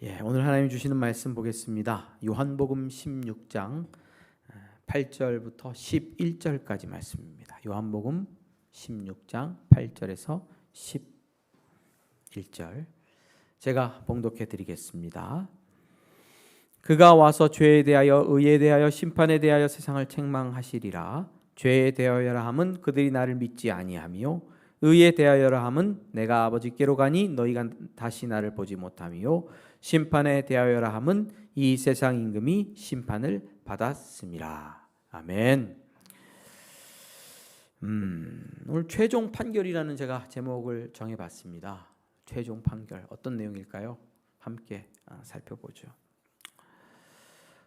오늘 하나님 주시는 말씀 보겠습니다. 요한복음 16장 8절부터 11절까지 말씀입니다. 요한복음 16장 8절에서 11절 제가 봉독해 드리겠습니다. 그가 와서 죄에 대하여 의에 대하여 심판에 대하여 세상을 책망하시리라. 죄에 대하여라 함은 그들이 나를 믿지 아니하며 의에 대하여라 함은 내가 아버지께로 가니 너희가 다시 나를 보지 못하며 심판에 대하여라 함은 이 세상 임금이 심판을 받았음이라. 아멘. 오늘 최종 판결이라는 제가 제목을 정해봤습니다. 최종 판결 어떤 내용일까요? 함께 살펴보죠.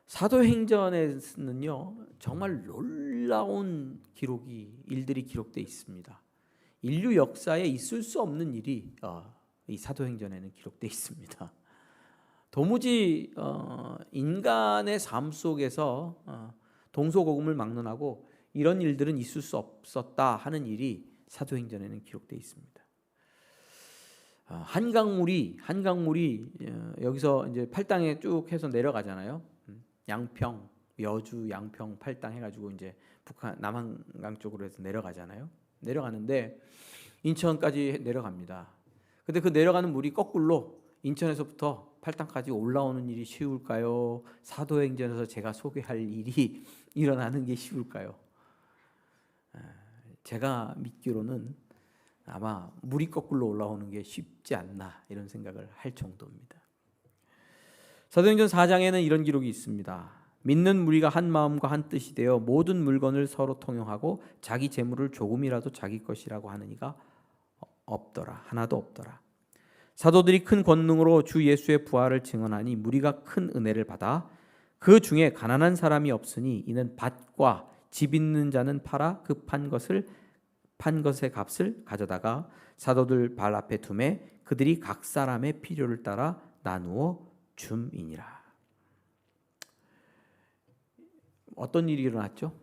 사도행전에는요 정말 놀라운 일들이 기록되어 있습니다. 인류 역사에 있을 수 없는 일이 이 사도행전에는 기록되어 있습니다. 도무지 인간의 삶 속에서 동서고금을 막론하고 이런 일들은 있을 수 없었다 하는 일이 사도행전에는 기록되어 있습니다. 한강물이 여기서 이제 팔당에 쭉 해서 내려가잖아요. 양평, 여주, 양평, 팔당 해가지고 이제 북한 남한강 쪽으로 해서 내려가잖아요. 내려가는데 인천까지 내려갑니다. 근데 그 내려가는 물이 거꾸로 인천에서부터 팔당까지 올라오는 일이 쉬울까요? 사도행전에서 제가 소개할 일이 일어나는 게 쉬울까요? 제가 믿기로는 아마 물이 거꾸로 올라오는 게 쉽지 않나 이런 생각을 할 정도입니다. 사도행전 4장에는 이런 기록이 있습니다. 믿는 무리가 한 마음과 한 뜻이 되어 모든 물건을 서로 통용하고 자기 재물을 조금이라도 자기 것이라고 하는 이가 없더라. 하나도 없더라. 사도들이 큰 권능으로 주 예수의 부활을 증언하니 무리가 큰 은혜를 받아 그 중에 가난한 사람이 없으니 이는 밭과 집 있는 자는 팔아 그 판 것의 값을 가져다가 사도들 발 앞에 두매 그들이 각 사람의 필요를 따라 나누어 줌이니라. 어떤 일이 일어났죠?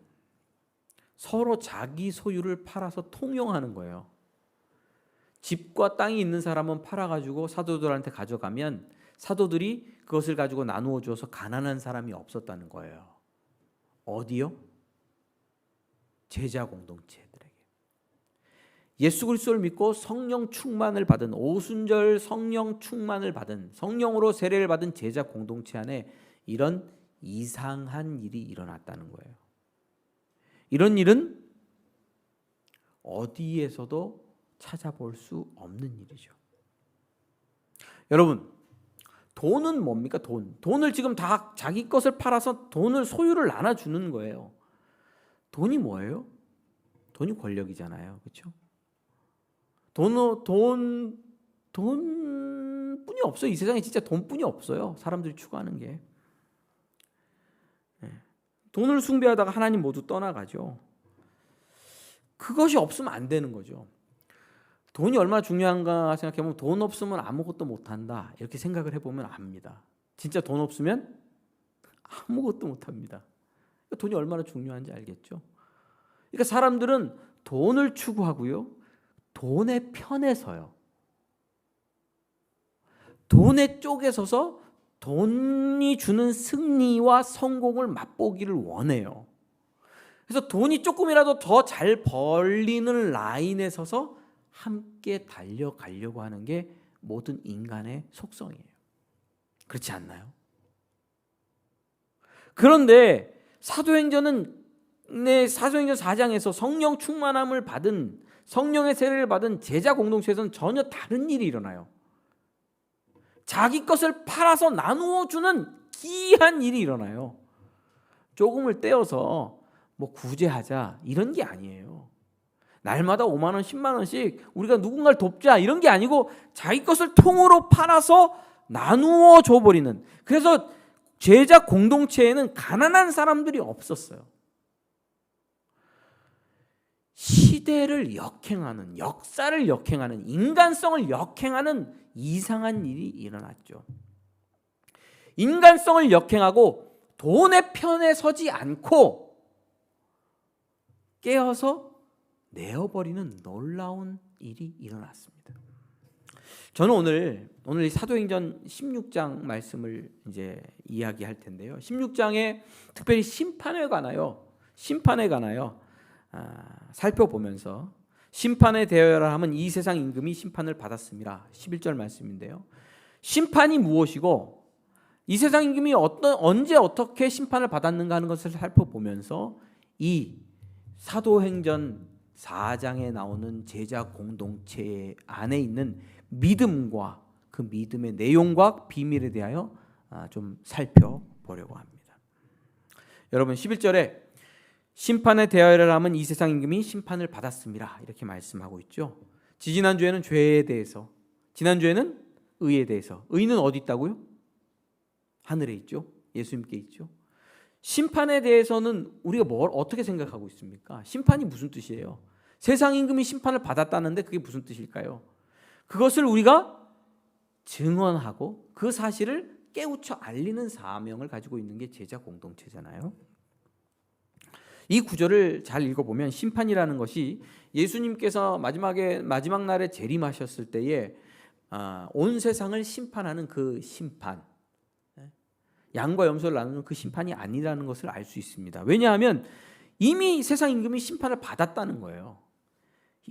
서로 자기 소유를 팔아서 통용하는 거예요. 집과 땅이 있는 사람은 팔아가지고 사도들한테 가져가면 사도들이 그것을 가지고 나누어 줘서 가난한 사람이 없었다는 거예요. 어디요? 제자 공동체들에게. 예수 그리스도를 믿고 성령 충만을 받은 오순절 성령 충만을 받은 성령으로 세례를 받은 제자 공동체 안에 이런 이상한 일이 일어났다는 거예요. 이런 일은 어디에서도 찾아볼 수 없는 일이죠. 여러분, 돈은 뭡니까? 돈을 지금 다 자기 것을 팔아서 돈을 소유를 나눠주는 거예요. 돈이 뭐예요? 돈이 권력이잖아요. 그렇죠? 돈뿐이 없어요. 이 세상에 진짜 돈뿐이 없어요. 사람들이 추구하는 게. 돈을 숭배하다가 하나님 모두 떠나가죠. 그것이 없으면 안 되는 거죠. 돈이 얼마나 중요한가 생각해보면 돈 없으면 아무것도 못한다 이렇게 생각을 해보면 압니다. 진짜 돈 없으면 아무것도 못합니다. 돈이 얼마나 중요한지 알겠죠. 그러니까 사람들은 돈을 추구하고요. 돈의 편에 서요. 돈의 쪽에 서서 돈이 주는 승리와 성공을 맛보기를 원해요. 그래서 돈이 조금이라도 더 잘 벌리는 라인에 서서 함께 달려가려고 하는 게 모든 인간의 속성이에요. 그렇지 않나요? 그런데 사도행전 4장에서 성령 충만함을 받은 성령의 세례를 받은 제자 공동체에서는 전혀 다른 일이 일어나요. 자기 것을 팔아서 나누어 주는 기이한 일이 일어나요. 조금을 떼어서 뭐 구제하자 이런 게 아니에요. 날마다 5만 원, 10만 원씩 우리가 누군가를 돕자 이런 게 아니고 자기 것을 통으로 팔아서 나누어 줘버리는. 그래서 제자 공동체에는 가난한 사람들이 없었어요. 시대를 역행하는, 역사를 역행하는, 인간성을 역행하는 이상한 일이 일어났죠. 인간성을 역행하고 돈의 편에 서지 않고 깨어서 내어버리는 놀라운 일이 일어났습니다. 저는 오늘 이 사도행전 16장 말씀을 이제 이야기할 텐데요. 16장에 특별히 심판에 관하여 살펴보면서 심판에 대하여라 하면 이 세상 임금이 심판을 받았습니다. 11절 말씀인데요. 심판이 무엇이고 이 세상 임금이 언제 어떻게 심판을 받았는가 하는 것을 살펴보면서 이 사도행전 4장에 나오는 제자 공동체 안에 있는 믿음과 그 믿음의 내용과 비밀에 대하여 좀 살펴보려고 합니다. 여러분 11절에 심판에 대하여라 하면 이 세상 임금이 심판을 받았습니다. 이렇게 말씀하고 있죠. 지난주에는 죄에 대해서, 지난주에는 의에 대해서. 의는 어디 있다고요? 하늘에 있죠. 예수님께 있죠. 심판에 대해서는 우리가 어떻게 생각하고 있습니까? 심판이 무슨 뜻이에요? 세상 임금이 심판을 받았다는데 그게 무슨 뜻일까요? 그것을 우리가 증언하고 그 사실을 깨우쳐 알리는 사명을 가지고 있는 게 제자 공동체잖아요. 이 구절을 잘 읽어보면 심판이라는 것이 예수님께서 마지막 날에 재림하셨을 때에 온 세상을 심판하는 그 심판, 양과 염소를 나누는 그 심판이 아니라는 것을 알 수 있습니다. 왜냐하면 이미 세상 임금이 심판을 받았다는 거예요.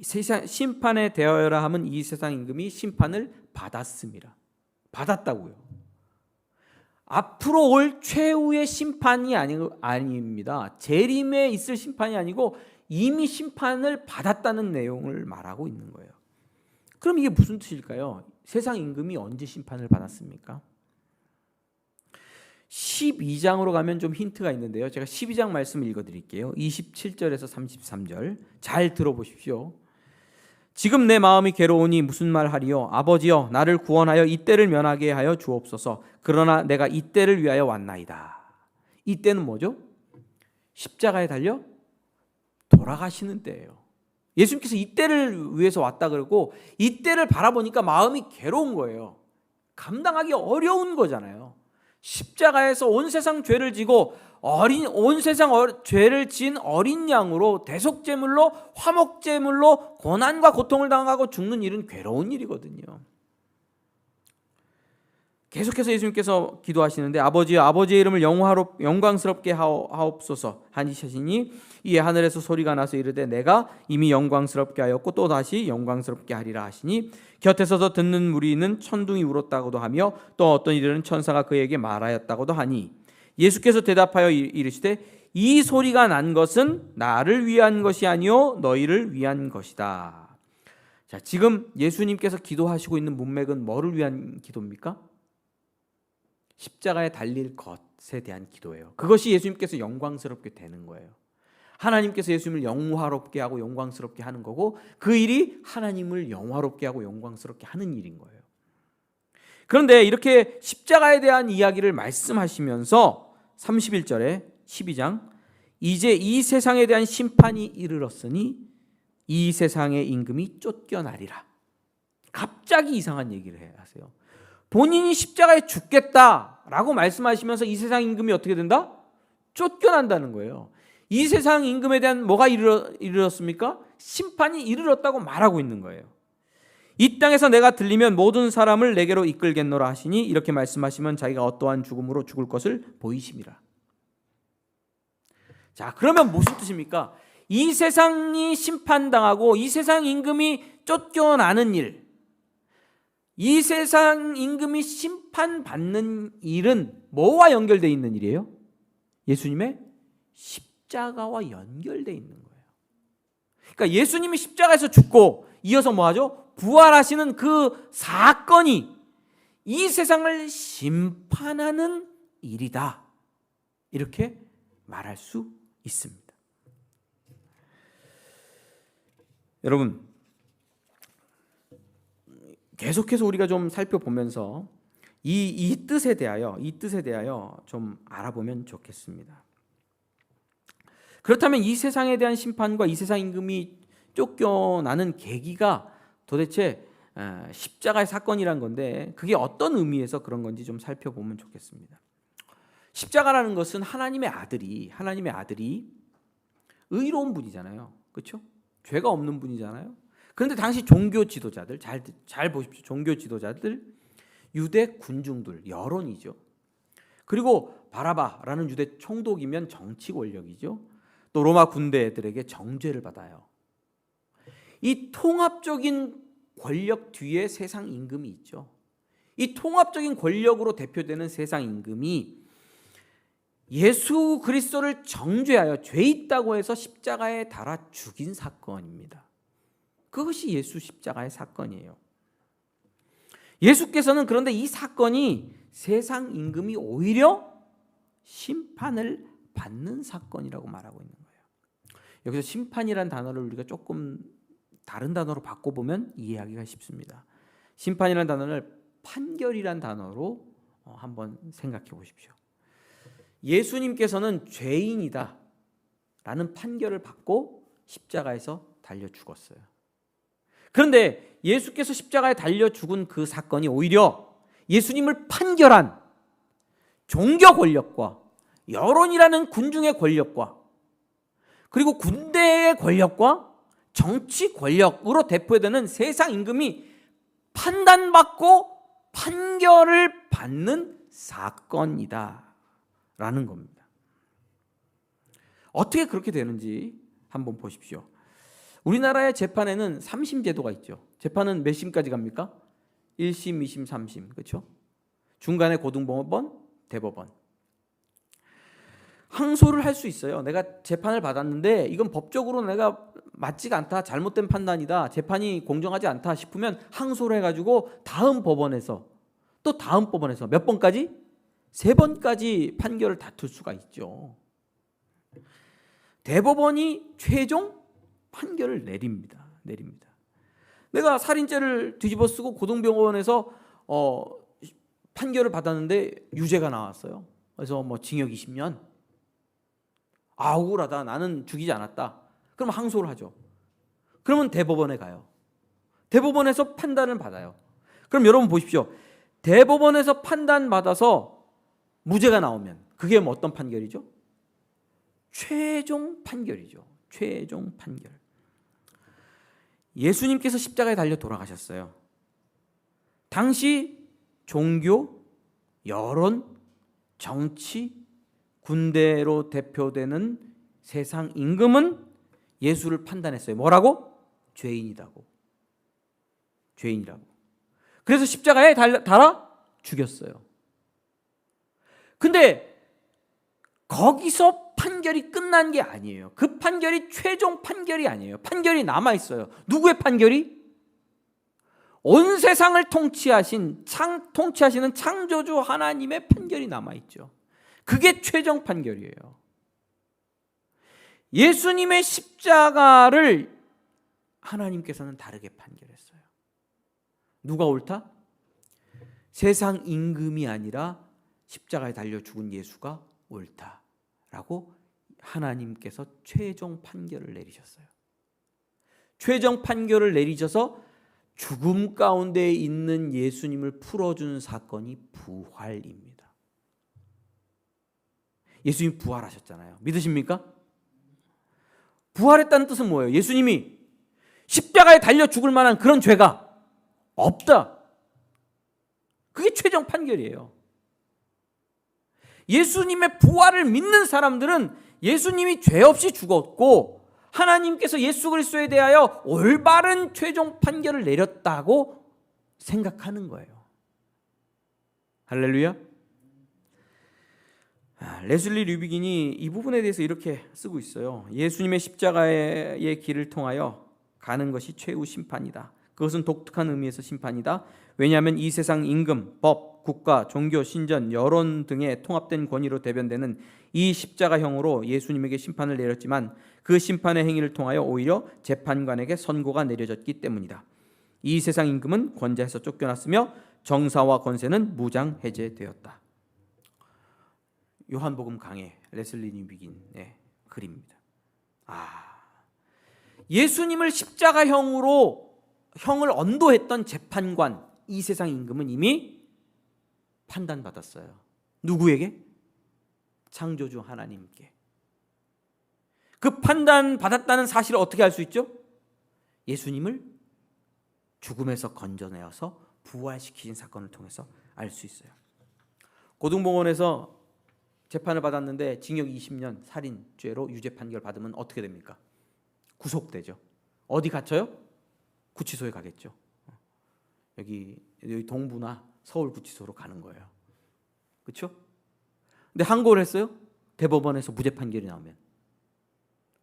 심판에 대하여라 하면 이 세상 임금이 심판을 받았습니다. 받았다고요. 앞으로 올 최후의 심판이 아닙니다. 재림에 있을 심판이 아니고 이미 심판을 받았다는 내용을 말하고 있는 거예요. 그럼 이게 무슨 뜻일까요? 세상 임금이 언제 심판을 받았습니까? 12장으로 가면 좀 힌트가 있는데요. 제가 12장 말씀을 읽어드릴게요. 27절에서 33절 잘 들어보십시오. 지금 내 마음이 괴로우니 무슨 말 하리요? 아버지여 나를 구원하여 이 때를 면하게 하여 주옵소서. 그러나 내가 이 때를 위하여 왔나이다. 이 때는 뭐죠? 십자가에 달려 돌아가시는 때예요. 예수님께서 이 때를 위해서 왔다 그러고 이 때를 바라보니까 마음이 괴로운 거예요. 감당하기 어려운 거잖아요. 십자가에서 온 세상 죄를 지고 온 세상 죄를 지은 어린 양으로 대속제물로 화목제물로 고난과 고통을 당하고 죽는 일은 괴로운 일이거든요. 계속해서 예수님께서 기도하시는데 아버지여 아버지의 이름을 영광스럽게 하옵소서 하시니 이에 하늘에서 소리가 나서 이르되 내가 이미 영광스럽게 하였고 또 다시 영광스럽게 하리라 하시니 곁에서도 듣는 무리는 천둥이 울었다고도 하며 또 어떤 이들은 천사가 그에게 말하였다고도 하니 예수께서 대답하여 이르시되 이 소리가 난 것은 나를 위한 것이 아니요 너희를 위한 것이다. 자, 지금 예수님께서 기도하시고 있는 문맥은 뭐를 위한 기도입니까? 십자가에 달릴 것에 대한 기도예요. 그것이 예수님께서 영광스럽게 되는 거예요. 하나님께서 예수님을 영화롭게 하고 영광스럽게 하는 거고 그 일이 하나님을 영화롭게 하고 영광스럽게 하는 일인 거예요. 그런데 이렇게 십자가에 대한 이야기를 말씀하시면서 31절에 12장 이제 이 세상에 대한 심판이 이르렀으니 이 세상의 임금이 쫓겨나리라. 갑자기 이상한 얘기를 하세요. 본인이 십자가에 죽겠다라고 말씀하시면서 이 세상 임금이 어떻게 된다? 쫓겨난다는 거예요. 이 세상 임금에 대한 뭐가 이르렀습니까? 심판이 이르렀다고 말하고 있는 거예요. 이 땅에서 내가 들리면 모든 사람을 내게로 이끌겠노라 하시니 이렇게 말씀하시면 자기가 어떠한 죽음으로 죽을 것을 보이심이라. 자, 그러면 무슨 뜻입니까? 이 세상이 심판당하고 이 세상 임금이 쫓겨나는 일, 이 세상 임금이 심판받는 일은 뭐와 연결되어 있는 일이에요? 예수님의 십자가와 연결되어 있는 거예요. 그러니까 예수님이 십자가에서 죽고 이어서 뭐하죠? 부활하시는 그 사건이 이 세상을 심판하는 일이다. 이렇게 말할 수 있습니다. 여러분, 계속해서 우리가 좀 살펴보면서 이 뜻에 대하여 좀 알아보면 좋겠습니다. 그렇다면 이 세상에 대한 심판과 이 세상 임금이 쫓겨나는 계기가 도대체 십자가의 사건이란 건데 그게 어떤 의미에서 그런 건지 좀 살펴보면 좋겠습니다. 십자가라는 것은 하나님의 아들이 의로운 분이잖아요. 그렇죠? 죄가 없는 분이잖아요. 그런데 당시 종교 지도자들, 잘 보십시오. 종교 지도자들, 유대 군중들, 여론이죠. 그리고 바라바라는 유대 총독이면 정치 권력이죠. 또 로마 군대들에게 정죄를 받아요. 이 통합적인 권력 뒤에 세상 임금이 있죠. 이 통합적인 권력으로 대표되는 세상 임금이 예수 그리스도를 정죄하여 죄 있다고 해서 십자가에 달아 죽인 사건입니다. 그것이 예수 십자가의 사건이에요. 예수께서는 그런데 이 사건이 세상 임금이 오히려 심판을 받는 사건이라고 말하고 있는 거예요. 여기서 심판이란 단어를 우리가 조금 다른 단어로 바꿔보면 이해하기가 쉽습니다. 심판이란 단어를 판결이란 단어로 한번 생각해 보십시오. 예수님께서는 죄인이다 라는 판결을 받고 십자가에서 달려 죽었어요. 그런데 예수께서 십자가에 달려 죽은 그 사건이 오히려 예수님을 판결한 종교 권력과 여론이라는 군중의 권력과 그리고 군대의 권력과 정치 권력으로 대표되는 세상 임금이 판단받고 판결을 받는 사건이다 라는 겁니다. 어떻게 그렇게 되는지 한번 보십시오. 우리나라의 재판에는 3심 제도가 있죠. 재판은 몇 심까지 갑니까? 1심, 2심, 3심. 그렇죠? 중간에 고등법원, 대법원. 항소를 할 수 있어요. 내가 재판을 받았는데 이건 법적으로 내가 맞지가 않다, 잘못된 판단이다, 재판이 공정하지 않다 싶으면 항소를 해가지고 다음 법원에서 또 다음 법원에서 몇 번까지? 3번까지 판결을 다툴 수가 있죠. 대법원이 최종 판결을 내립니다. 내가 살인죄를 뒤집어쓰고 고등병원에서 판결을 받았는데 유죄가 나왔어요. 그래서 뭐 징역 20년. 억울하다. 나는 죽이지 않았다. 그럼 항소를 하죠. 그러면 대법원에 가요. 대법원에서 판단을 받아요. 그럼 여러분 보십시오. 대법원에서 판단받아서 무죄가 나오면 그게 뭐 어떤 판결이죠? 최종 판결이죠. 최종 판결. 예수님께서 십자가에 달려 돌아가셨어요. 당시 종교, 여론, 정치, 군대로 대표되는 세상 임금은 예수를 판단했어요. 뭐라고? 죄인이라고. 그래서 십자가에 달아 죽였어요. 근데 거기서 판결이 끝난 게 아니에요. 그 판결이 최종 판결이 아니에요. 판결이 남아있어요. 누구의 판결이? 온 세상을 통치하시는 창조주 하나님의 판결이 남아있죠. 그게 최종 판결이에요. 예수님의 십자가를 하나님께서는 다르게 판결했어요. 누가 옳다? 세상 임금이 아니라 십자가에 달려 죽은 예수가 옳다라고 하나님께서 최종 판결을 내리셨어요. 최종 판결을 내리셔서 죽음 가운데 있는 예수님을 풀어준 사건이 부활입니다. 예수님 부활하셨잖아요. 믿으십니까? 부활했다는 뜻은 뭐예요? 예수님이 십자가에 달려 죽을 만한 그런 죄가 없다. 그게 최종 판결이에요. 예수님의 부활을 믿는 사람들은 예수님이 죄 없이 죽었고 하나님께서 예수 그리스도에 대하여 올바른 최종 판결을 내렸다고 생각하는 거예요. 할렐루야. 레슬리 류비긴이 이 부분에 대해서 이렇게 쓰고 있어요. 예수님의 십자가의 길을 통하여 가는 것이 최후 심판이다. 그것은 독특한 의미에서 심판이다. 왜냐하면 이 세상 임금, 법, 국가, 종교, 신전, 여론 등의 통합된 권위로 대변되는 이 십자가형으로 예수님에게 심판을 내렸지만 그 심판의 행위를 통하여 오히려 재판관에게 선고가 내려졌기 때문이다. 이 세상 임금은 권자에서 쫓겨났으며 정사와 권세는 무장 해제되었다. 요한복음 강해 레슬리 류비긴의 글입니다. 예수님을 십자가형으로 형을 언도했던 재판관 이 세상 임금은 이미 판단받았어요. 누구에게? 창조주 하나님께. 그 판단받았다는 사실을 어떻게 알 수 있죠? 예수님을 죽음에서 건져내어서 부활시키신 사건을 통해서 알 수 있어요. 고등법원에서 재판을 받았는데 징역 20년 살인죄로 유죄 판결 받으면 어떻게 됩니까? 구속되죠. 어디 갇혀요? 구치소에 가겠죠. 여기 동부나 서울 구치소로 가는 거예요. 그렇죠? 근데 항고를 했어요. 대법원에서 무죄 판결이 나오면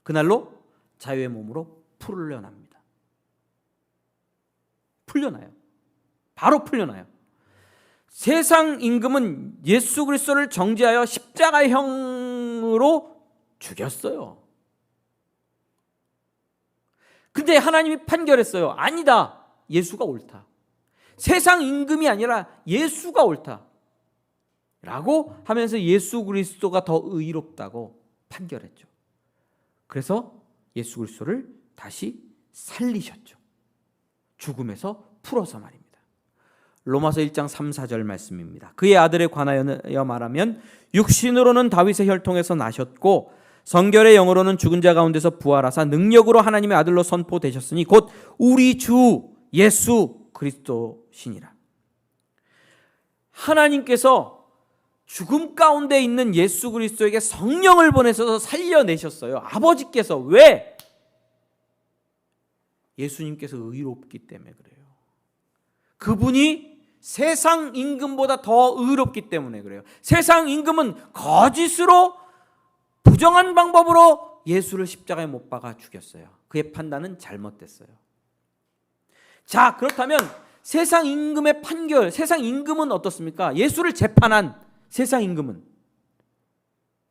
그날로 자유의 몸으로 풀려납니다. 풀려나요. 바로 풀려나요. 세상 임금은 예수 그리스도를 정죄하여 십자가형으로 죽였어요. 근데 하나님이 판결했어요. 아니다. 예수가 옳다. 세상 임금이 아니라 예수가 옳다. 라고 하면서 예수 그리스도가 더 의롭다고 판결했죠. 그래서 예수 그리스도를 다시 살리셨죠. 죽음에서 풀어서 말입니다. 로마서 1장 3, 4절 말씀입니다. 그의 아들에 관하여 말하면 육신으로는 다윗의 혈통에서 나셨고 성결의 영으로는 죽은 자 가운데서 부활하사 능력으로 하나님의 아들로 선포되셨으니 곧 우리 주 예수 그리스도시니라. 하나님께서 죽음 가운데 있는 예수 그리스도에게 성령을 보내셔서 살려내셨어요. 아버지께서. 왜? 예수님께서 의롭기 때문에 그래요. 그분이 세상 임금보다 더 의롭기 때문에 그래요. 세상 임금은 거짓으로 부정한 방법으로 예수를 십자가에 못 박아 죽였어요. 그의 판단은 잘못됐어요. 자, 그렇다면 세상 임금의 판결, 세상 임금은 어떻습니까? 예수를 재판한 세상 임금은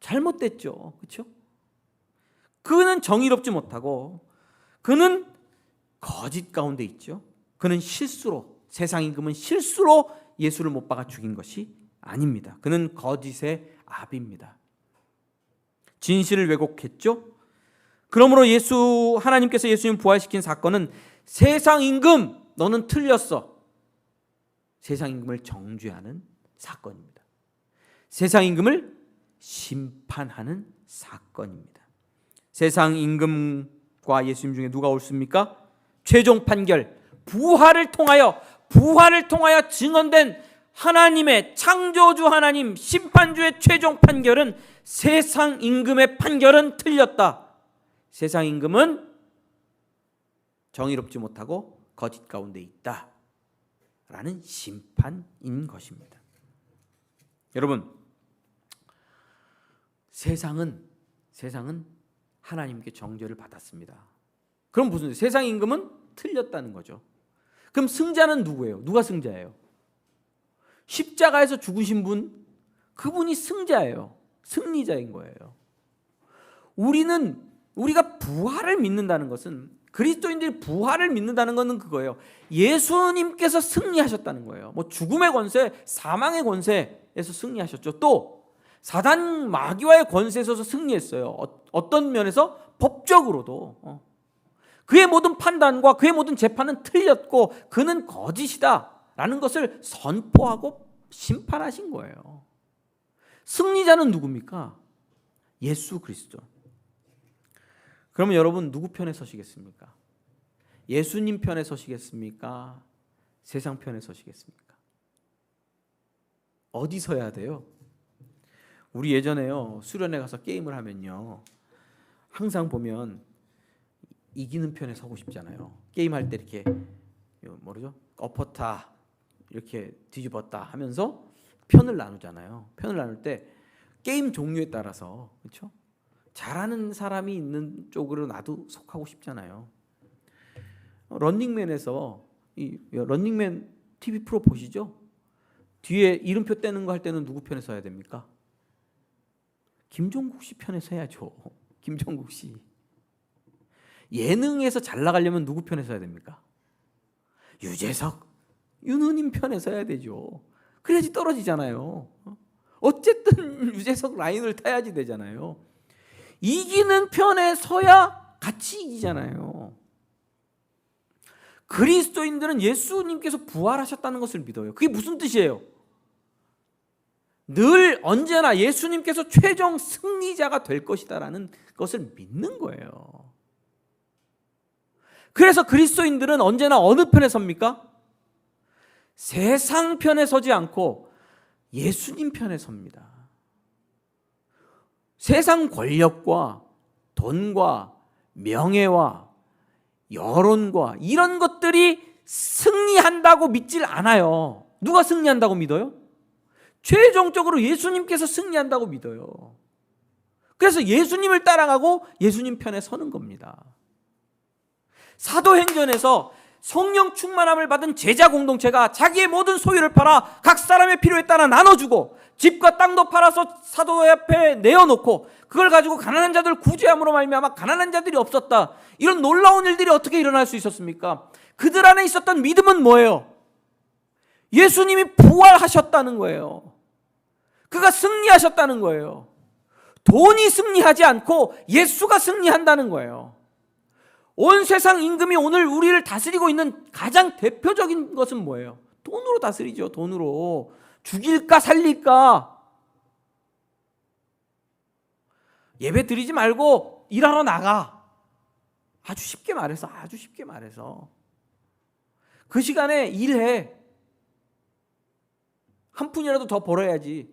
잘못됐죠. 그렇죠? 그는 정의롭지 못하고 그는 거짓 가운데 있죠. 그는 실수로, 세상 임금은 실수로 예수를 못 박아 죽인 것이 아닙니다. 그는 거짓의 아비입니다. 진실을 왜곡했죠. 그러므로 하나님께서 예수님 부활시킨 사건은 세상 임금 너는 틀렸어. 세상 임금을 정죄하는 사건입니다. 세상 임금을 심판하는 사건입니다. 세상 임금과 예수님 중에 누가 옳습니까? 최종 판결, 부활을 통하여 증언된 하나님의 창조주 하나님 심판주의 최종 판결은 세상 임금의 판결은 틀렸다. 세상 임금은 정의롭지 못하고 거짓 가운데 있다. 라는 심판인 것입니다. 여러분, 세상은 하나님께 정죄를 받았습니다. 그럼 무슨 세상 임금은 틀렸다는 거죠. 그럼 승자는 누구예요? 누가 승자예요? 십자가에서 죽으신 분, 그분이 승자예요. 승리자인 거예요. 우리가 부활을 믿는다는 것은, 그리스도인들이 부활을 믿는다는 것은 그거예요. 예수님께서 승리하셨다는 거예요. 뭐 죽음의 권세, 사망의 권세에서 승리하셨죠. 또 사단 마귀와의 권세에서 승리했어요. 어떤 면에서? 법적으로도. 그의 모든 판단과 그의 모든 재판은 틀렸고 그는 거짓이다 라는 것을 선포하고 심판하신 거예요. 승리자는 누굽니까? 예수 그리스도. 그러면 여러분 누구 편에 서시겠습니까? 예수님 편에 서시겠습니까? 세상 편에 서시겠습니까? 어디 서야 돼요? 우리 예전에요, 수련회 가서 게임을 하면요, 항상 보면 이기는 편에 서고 싶잖아요. 게임할 때 이렇게 뭐죠? 엎었다, 이렇게 뒤집었다 하면서 편을 나누잖아요. 편을 나눌 때 게임 종류에 따라서, 그렇죠? 잘하는 사람이 있는 쪽으로 나도 속하고 싶잖아요. 런닝맨에서 이 런닝맨 TV 프로 보시죠? 뒤에 이름표 떼는 거 할 때는 누구 편에 서야 됩니까? 김종국 씨 편에 서야죠. 김종국 씨. 예능에서 잘 나가려면 누구 편에 서야 됩니까? 유재석, 윤호님 편에 서야 되죠. 그래야지 떨어지잖아요. 어쨌든 유재석 라인을 타야지 되잖아요. 이기는 편에 서야 같이 이기잖아요. 그리스도인들은 예수님께서 부활하셨다는 것을 믿어요. 그게 무슨 뜻이에요? 늘 언제나 예수님께서 최종 승리자가 될 것이다라는 것을 믿는 거예요. 그래서 그리스도인들은 언제나 어느 편에 섭니까? 세상 편에 서지 않고 예수님 편에 섭니다. 세상 권력과 돈과 명예와 여론과 이런 것들이 승리한다고 믿질 않아요. 누가 승리한다고 믿어요? 최종적으로 예수님께서 승리한다고 믿어요. 그래서 예수님을 따라가고 예수님 편에 서는 겁니다. 사도행전에서 성령 충만함을 받은 제자 공동체가 자기의 모든 소유를 팔아 각 사람의 필요에 따라 나눠주고 집과 땅도 팔아서 사도의 앞에 내어놓고 그걸 가지고 가난한 자들 구제함으로 말미암아 가난한 자들이 없었다. 이런 놀라운 일들이 어떻게 일어날 수 있었습니까? 그들 안에 있었던 믿음은 뭐예요? 예수님이 부활하셨다는 거예요. 그가 승리하셨다는 거예요. 돈이 승리하지 않고 예수가 승리한다는 거예요. 온 세상 임금이 오늘 우리를 다스리고 있는 가장 대표적인 것은 뭐예요? 돈으로 다스리죠. 돈으로. 죽일까 살릴까. 예배 드리지 말고 일하러 나가. 아주 쉽게 말해서 그 시간에 일해. 한 푼이라도 더 벌어야지.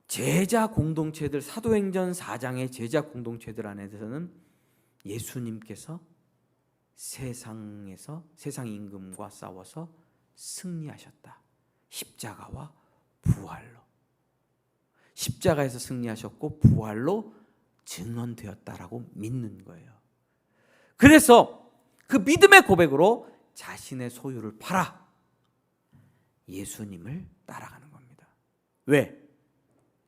제자 공동체들, 사도행전 4장의 제자 공동체들 안에서는 예수님께서 세상에서 세상 임금과 싸워서 승리하셨다. 십자가와 부활로. 십자가에서 승리하셨고 부활로 증언되었다라고 믿는 거예요. 그래서 그 믿음의 고백으로 자신의 소유를 팔아 예수님을 따라가는 겁니다. 왜?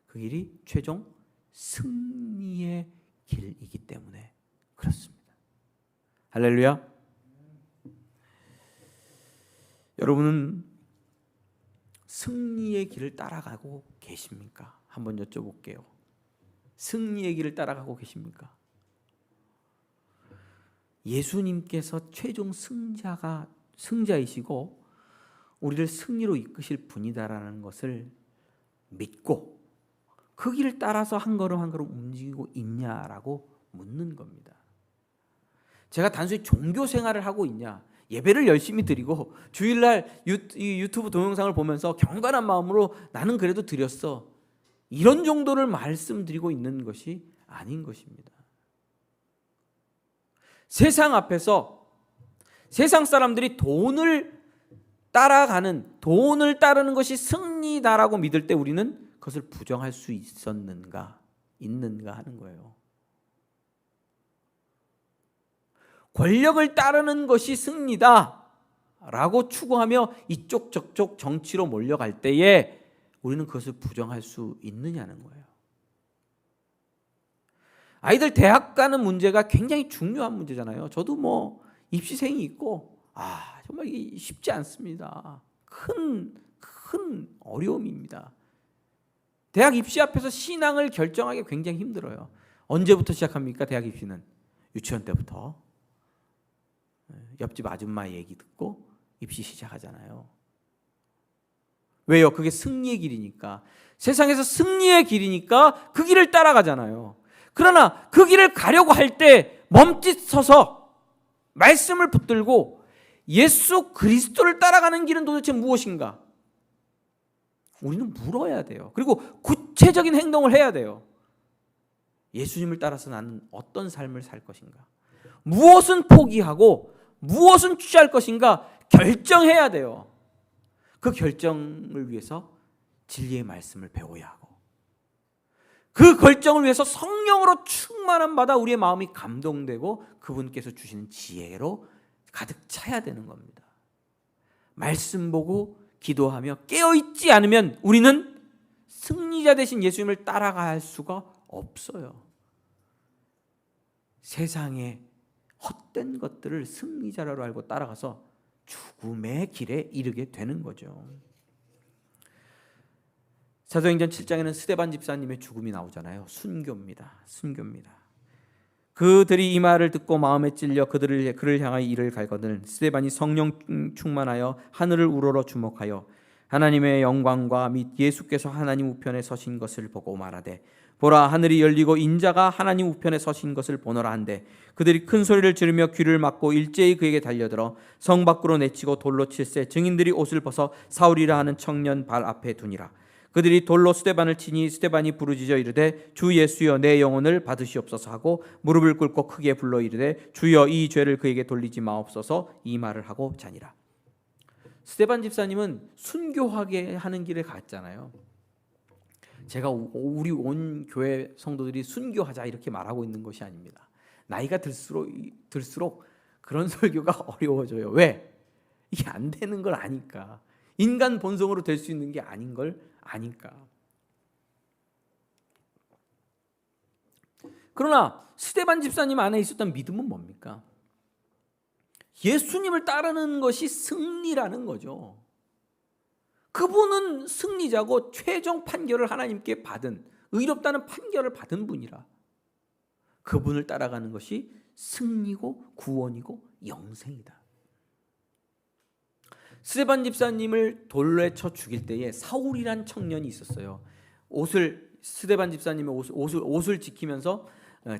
그 길이 최종 승리의 길이기 때문에 그렇습니다. 할렐루야. 여러분은 승리의 길을 따라가고 계십니까? 한번 여쭤볼게요. 승리의 길을 따라가고 계십니까? 예수님께서 최종 승자이시고 우리를 승리로 이끄실 분이다라는 것을 믿고 그 길을 따라서 한 걸음 한 걸음 움직이고 있냐라고 묻는 겁니다. 제가 단순히 종교 생활을 하고 있냐, 예배를 열심히 드리고 주일날 유튜브 동영상을 보면서 경건한 마음으로 나는 그래도 드렸어, 이런 정도를 말씀드리고 있는 것이 아닌 것입니다. 세상 앞에서 세상 사람들이 돈을 따르는 것이 승리다라고 믿을 때 우리는 그것을 부정할 수 있는가 하는 거예요. 권력을 따르는 것이 승리다라고 추구하며 이쪽 저쪽 정치로 몰려갈 때에 우리는 그것을 부정할 수 있느냐는 거예요. 아이들 대학 가는 문제가 굉장히 중요한 문제잖아요. 저도 입시생이 있고 정말 이게 쉽지 않습니다. 큰 어려움입니다. 대학 입시 앞에서 신앙을 결정하기 굉장히 힘들어요. 언제부터 시작합니까? 대학 입시는 유치원 때부터. 옆집 아줌마 얘기 듣고 입시 시작하잖아요. 왜요? 그게 승리의 길이니까. 세상에서 승리의 길이니까 그 길을 따라가잖아요. 그러나 그 길을 가려고 할 때 멈칫서서 말씀을 붙들고 예수 그리스도를 따라가는 길은 도대체 무엇인가? 우리는 물어야 돼요. 그리고 구체적인 행동을 해야 돼요. 예수님을 따라서 나는 어떤 삶을 살 것인가? 무엇은 포기하고 무엇은 취할 것인가? 결정해야 돼요. 그 결정을 위해서 진리의 말씀을 배워야 하고 그 결정을 위해서 성령으로 충만함 받아 우리의 마음이 감동되고 그분께서 주시는 지혜로 가득 차야 되는 겁니다. 말씀 보고 기도하며 깨어있지 않으면 우리는 승리자 되신 예수님을 따라갈 수가 없어요. 세상의 헛된 것들을 승리자라고 알고 따라가서 죽음의 길에 이르게 되는 거죠. 사도행전 7장에는 스데반 집사님의 죽음이 나오잖아요. 순교입니다. 그들이 이 말을 듣고 마음에 찔려 그를 향하여 이를 갈거든 스데반이 성령 충만하여 하늘을 우러러 주목하여 하나님의 영광과 및 예수께서 하나님 우편에 서신 것을 보고 말하되 보라, 하늘이 열리고 인자가 하나님 우편에 서신 것을 보노라 한데 그들이 큰 소리를 지르며 귀를 막고 일제히 그에게 달려들어 성 밖으로 내치고 돌로 칠세 증인들이 옷을 벗어 사울이라 하는 청년 발 앞에 두니라. 그들이 돌로 스데반을 치니 스데반이 부르짖어 이르되 주 예수여 내 영혼을 받으시옵소서 하고 무릎을 꿇고 크게 불러 이르되 주여 이 죄를 그에게 돌리지 마옵소서 이 말을 하고 자니라. 스데반 집사님은 순교하게 하는 길을 갔잖아요. 제가 우리 온 교회 성도들이 순교하자 이렇게 말하고 있는 것이 아닙니다. 나이가 들수록 그런 설교가 어려워져요. 왜? 이게 안 되는 걸 아니까. 인간 본성으로 될 수 있는 게 아닌 걸 아니까. 그러나 스데반 집사님 안에 있었던 믿음은 뭡니까? 예수님을 따르는 것이 승리라는 거죠. 그분은 승리자고 최종 판결을 하나님께 받은, 의롭다는 판결을 받은 분이라 그분을 따라가는 것이 승리고 구원이고 영생이다. 스데반 집사님을 돌에 쳐 죽일 때에 사울이란 청년이 있었어요. 스데반 집사님의 옷을 지키면서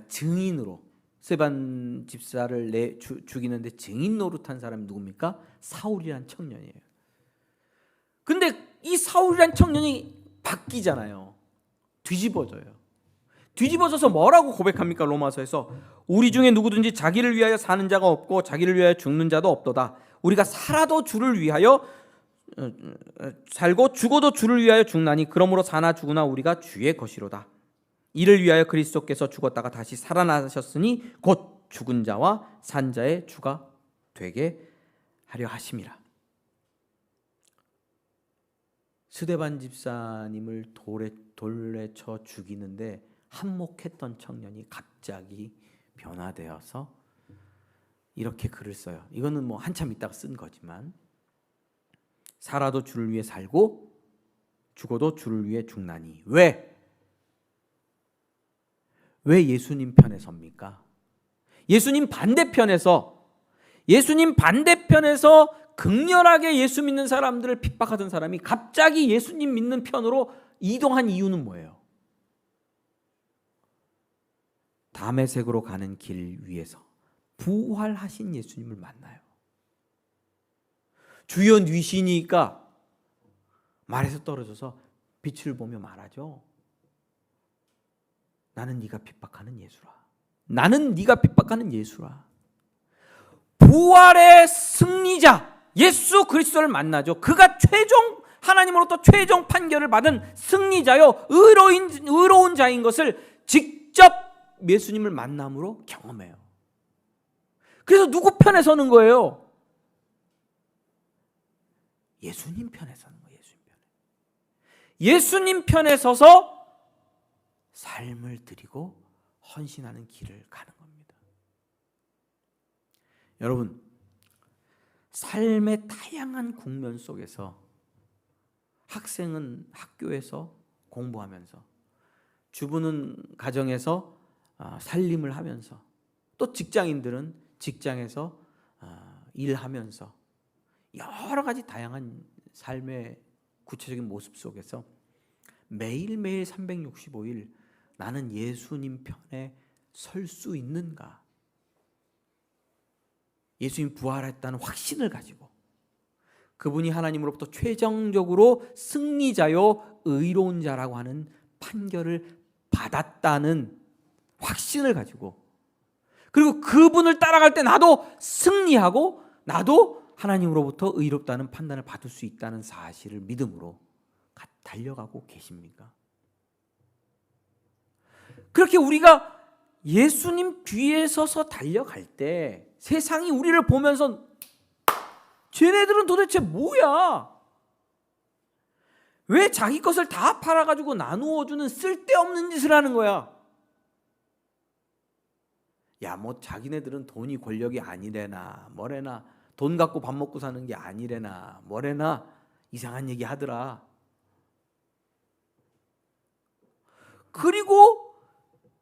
증인으로 스데반 집사를 죽이는데 증인 노릇한 사람이 누굽니까? 사울이란 청년이에요. 근데 이 사울이란 청년이 바뀌잖아요. 뒤집어져요. 뒤집어져서 뭐라고 고백합니까? 로마서에서 우리 중에 누구든지 자기를 위하여 사는 자가 없고 자기를 위하여 죽는 자도 없도다. 우리가 살아도 주를 위하여 살고 죽어도 주를 위하여 죽나니 그러므로 사나 죽으나 우리가 주의 것이로다. 이를 위하여 그리스도께서 죽었다가 다시 살아나셨으니 곧 죽은 자와 산 자의 주가 되게 하려 하심이라. 스데반 집사님을 돌에 쳐 죽이는데 한몫했던 청년이 갑자기 변화되어서 이렇게 글을 써요. 이거는 뭐 한참 있다가 쓴 거지만 살아도 주를 위해 살고 죽어도 주를 위해 죽나니. 왜 예수님 편에 섭니까? 예수님 반대편에서 극렬하게 예수 믿는 사람들을 핍박하던 사람이 갑자기 예수님 믿는 편으로 이동한 이유는 뭐예요? 다메섹으로 가는 길 위에서 부활하신 예수님을 만나요. 주여 뉘시니까 말에서 떨어져서 빛을 보며 말하죠. 나는 네가 핍박하는 예수라. 나는 네가 핍박하는 예수라. 부활의 승리자 예수 그리스도를 만나죠. 그가 하나님으로부터 최종 판결을 받은 승리자요 의로운 자인 것을 직접 예수님을 만남으로 경험해요. 그래서 누구 편에 서는 거예요? 예수님 편에 서는 거예요. 예수님 편에 서서 삶을 드리고 헌신하는 길을 가는 겁니다. 여러분, 삶의 다양한 국면 속에서 학생은 학교에서 공부하면서, 주부는 가정에서 살림을 하면서, 또 직장인들은 직장에서 일하면서 여러 가지 다양한 삶의 구체적인 모습 속에서 매일매일 365일 나는 예수님 편에 설 수 있는가? 예수님 부활했다는 확신을 가지고 그분이 하나님으로부터 최종적으로 승리자요 의로운 자라고 하는 판결을 받았다는 확신을 가지고, 그리고 그분을 따라갈 때 나도 승리하고 나도 하나님으로부터 의롭다는 판단을 받을 수 있다는 사실을 믿음으로 달려가고 계십니까? 그렇게 우리가 예수님 뒤에 서서 달려갈 때 세상이 우리를 보면서 쟤네들은 도대체 뭐야? 왜 자기 것을 다 팔아가지고 나누어주는 쓸데없는 짓을 하는 거야? 야, 뭐 자기네들은 돈이 권력이 아니래나 뭐래나, 돈 갖고 밥 먹고 사는 게 아니래나 뭐래나 이상한 얘기 하더라. 그리고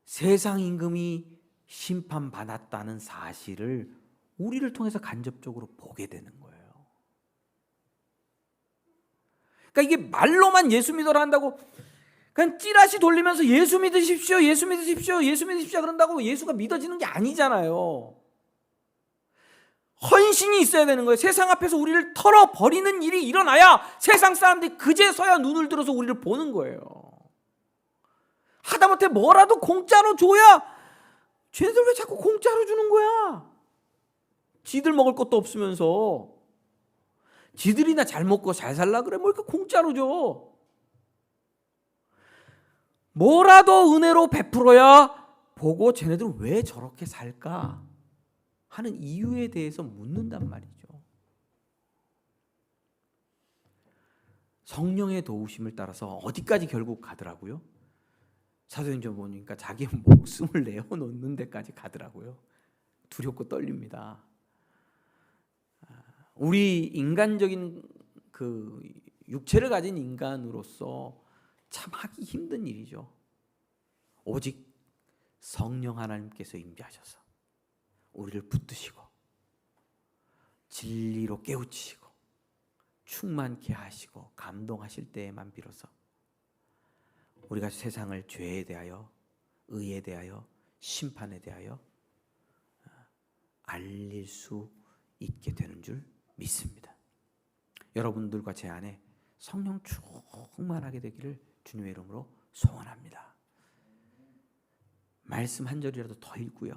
세상 임금이 심판받았다는 사실을 우리를 통해서 간접적으로 보게 되는 거예요. 그러니까 이게 말로만 예수 믿어라 한다고 그냥 찌라시 돌리면서 예수 믿으십시오, 예수 믿으십시오, 예수 믿으십시오 그런다고 예수가 믿어지는 게 아니잖아요. 헌신이 있어야 되는 거예요. 세상 앞에서 우리를 털어버리는 일이 일어나야 세상 사람들이 그제서야 눈을 들어서 우리를 보는 거예요. 하다못해 뭐라도 공짜로 줘야 쟤네들 왜 자꾸 공짜로 주는 거야? 지들 먹을 것도 없으면서. 지들이나 잘 먹고 잘 살라 그래 뭐 이렇게 공짜로 줘. 뭐라도 은혜로 베풀어야 보고 쟤네들 왜 저렇게 살까 하는 이유에 대해서 묻는단 말이죠. 성령의 도우심을 따라서 어디까지 결국 가더라고요? 사도행전 보니까 자기 목숨을 내어놓는 데까지 가더라고요. 두렵고 떨립니다. 우리 인간적인 그 육체를 가진 인간으로서 참 하기 힘든 일이죠. 오직 성령 하나님께서 임재하셔서 우리를 붙드시고 진리로 깨우치시고 충만케 하시고 감동하실 때에만 비로소 우리가 세상을 죄에 대하여, 의에 대하여, 심판에 대하여 알릴 수 있게 되는 줄 믿습니다. 여러분들과 제 안에 성령 충만하게 되기를 주님의 이름으로 소원합니다. 말씀 한 절이라도 더 읽고요,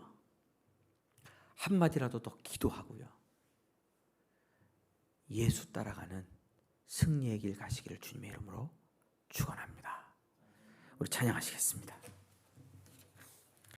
한마디라도 더 기도하고요, 예수 따라가는 승리의 길 가시기를 주님의 이름으로 축원합니다. 우리 찬양하시겠습니다.